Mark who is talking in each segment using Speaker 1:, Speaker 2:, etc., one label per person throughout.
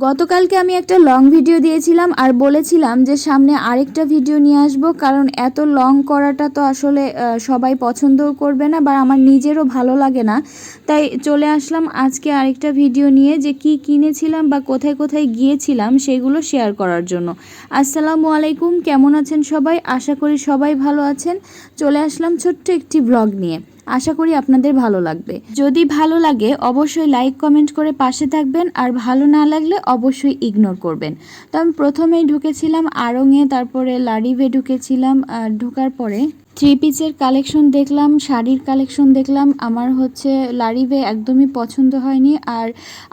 Speaker 1: গতকালকে আমি একটা লং ভিডিও দিয়েছিলাম আর বলেছিলাম যে সামনে আরেকটা ভিডিও নিয়ে আসবো, কারণ এত লং করাটা তো আসলে সবাই পছন্দও করবে না বা আমার নিজেরও ভালো লাগে না। তাই চলে আসলাম আজকে আরেকটা ভিডিও নিয়ে, যে কি কিনেছিলাম বা কোথায় কোথায় গিয়েছিলাম সেগুলো শেয়ার করার জন্য। আসসালামু আলাইকুম, কেমন আছেন সবাই? আশা করি সবাই ভালো আছেন। চলে আসলাম ছোট্ট একটি ব্লগ নিয়ে, আশা করি আপনাদের ভালো লাগবে। যদি ভালো লাগে অবশ্যই লাইক কমেন্ট করে পাশে থাকবেন, আর ভালো না লাগলে অবশ্যই ইগনোর করবেন। তো আমি প্রথমেই ঢুকেছিলাম আড়ংয়ে, তারপরে লারিভে ঢুকেছিলাম। ঢোকার পরে থ্রি পিসের কালেকশন দেখলাম, শাড়ির কালেকশন দেখলাম। আমার হচ্ছে লারিভে একদমই পছন্দ হয়নি, আর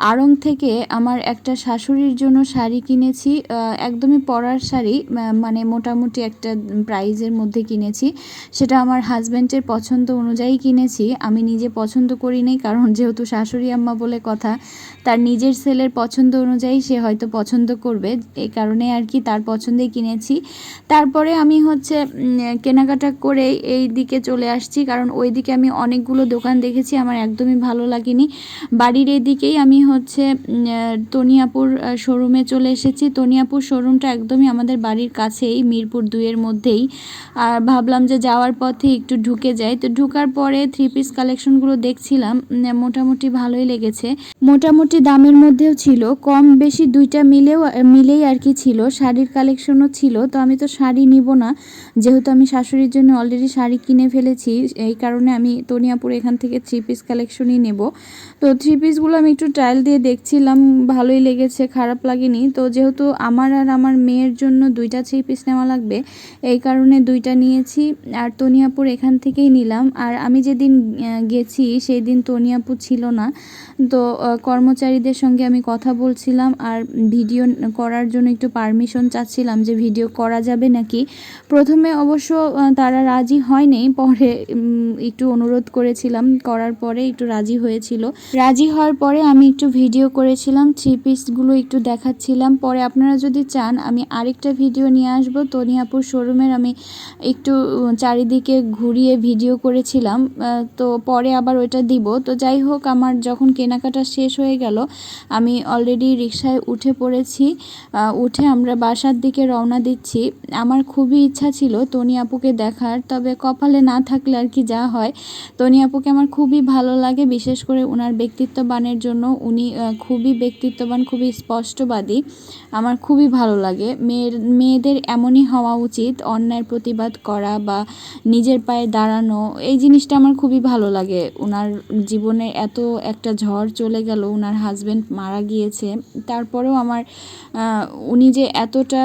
Speaker 1: আড়ং থেকে আমার একটা শাশুড়ির জন্য শাড়ি কিনেছি, একদমই পরার শাড়ি, মানে মোটামুটি একটা প্রাইজের মধ্যে কিনেছি। সেটা আমার হাজব্যান্ডের পছন্দ অনুযায়ী কিনেছি, আমি নিজে পছন্দ করি নাই, কারণ যেহেতু শাশুড়ি আম্মা বলে কথা, তার নিজের ছেলের পছন্দ অনুযায়ী সে হয়তো পছন্দ করবে, এই কারণে আর কি তার পছন্দেই কিনেছি। তারপরে আমি হচ্ছে কেনাকাটা করে এই দিকে চলে আসছি, কারণ ওই দিকে আমি অনেকগুলো দোকান দেখেছি, আমার একদমই ভালো লাগেনি। বাড়ির এদিকেই আমি হচ্ছে তনিয়াপুর শোরুমে চলে এসেছি। তনিয়াপুর শোরুমটা একদমই আমাদের বাড়ির কাছেই, মিরপুর 2-এর মধ্যেই। আর ভাবলাম যে যাওয়ার পথে একটু ঢুকে যাই। তো ঢুকার পরে থ্রি পিস কালেকশনগুলো দেখছিলাম, মোটামুটি ভালোই লেগেছে, মোটামুটি দামের মধ্যেও ছিল, কম বেশি দুইটা মিলেই আর কি ছিল। শাড়ির কালেকশনও ছিল, তো আমি তো শাড়ি নিব না, যেহেতু আমি শাশুড়ির জন্য অলরেডি শাড়ি কিনে ফেলেছি, এই কারণে আমি তনিয়াপুর এখান থেকে থ্রি পিস কালেকশনই নেব। তো থ্রি পিসগুলো আমি একটু ট্রায়াল দিয়ে দেখছিলাম, ভালোই লেগেছে, খারাপ লাগেনি। তো যেহেতু আমার আর আমার মেয়ের জন্য দুইটা থ্রি পিস নেওয়া লাগবে, এই কারণে দুইটা নিয়েছি, আর তনিয়াপুর এখান থেকেই নিলাম। আর আমি যেদিন গেছি সেই দিন তনিয়াপুর ছিল না, তো কর্মচারীদের সঙ্গে আমি কথা বলছিলাম আর ভিডিও করার জন্য একটু পারমিশন চাচ্ছিলাম যে ভিডিও করা যাবে নাকি। প্রথমে অবশ্য তারা রাজি হয়নি, পরে একটু অনুরোধ করেছিলাম, করার পরে একটু রাজি হয়েছিল। রাজি হওয়ার পরে আমি একটু ভিডিও করেছিলাম, থ্রি পিসগুলো একটু দেখাচ্ছিলাম। পরে আপনারা যদি চান আমি আরেকটা ভিডিও নিয়ে আসবো তনিয়াপুর শোরুমের, আমি একটু চারিদিকে ঘুরিয়ে ভিডিও করেছিলাম, তো পরে আবার ওইটা দিব। তো যাই হোক, আমার যখন কেনাকাটা শেষ হয়ে গেল, আমি অলরেডি রিকশায় উঠে পড়েছি। উঠে আমরা বাসার দিকে রওনা দিচ্ছি। আমার খুবই ইচ্ছা ছিল তনিয়াপুকে দেখার, তবে কপালে না থাকলে আর কি যা হয়। তনিয়াপুকে আমার খুবই ভালো লাগে, বিশেষ করে ওনার ব্যক্তিত্ববানের জন্য। উনি খুবই ব্যক্তিত্ববান, খুবই স্পষ্টবাদী, আমার খুবই ভালো লাগে। মেয়েদের এমনই হওয়া উচিত, অন্যায়ের প্রতিবাদ করা বা নিজের পায়ে দাঁড়ানো, এই জিনিসটা আমার খুবই ভালো লাগে। ওনার জীবনে এত একটা ঝড় চলে গেল, ওনার হাজব্যান্ড মারা গিয়েছে, তারপরেও আমার উনি যে এতটা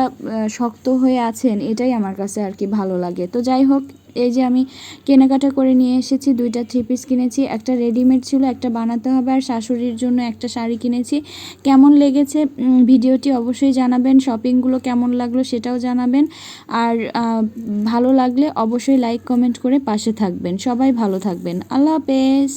Speaker 1: শক্ত হয়ে আছেন, এটাই আমার কাছে আর কি ভালো লাগে। তো যাই হোক, এই যে আমি কেনাকাটা করে নিয়ে এসেছি, দুইটা থ্রি পিস কিনেছি, একটা রেডিমেড ছিল, একটা বানাতে হবে, আর শাশুড়ির জন্য একটা শাড়ি কিনেছি। কেমন লেগেছে ভিডিওটি অবশ্যই জানাবেন, শপিংগুলো কেমন লাগলো সেটাও জানাবেন, আর ভালো লাগলে অবশ্যই লাইক কমেন্ট করে পাশে থাকবেন। সবাই ভালো থাকবেন, আল্লাহ হাফেজ।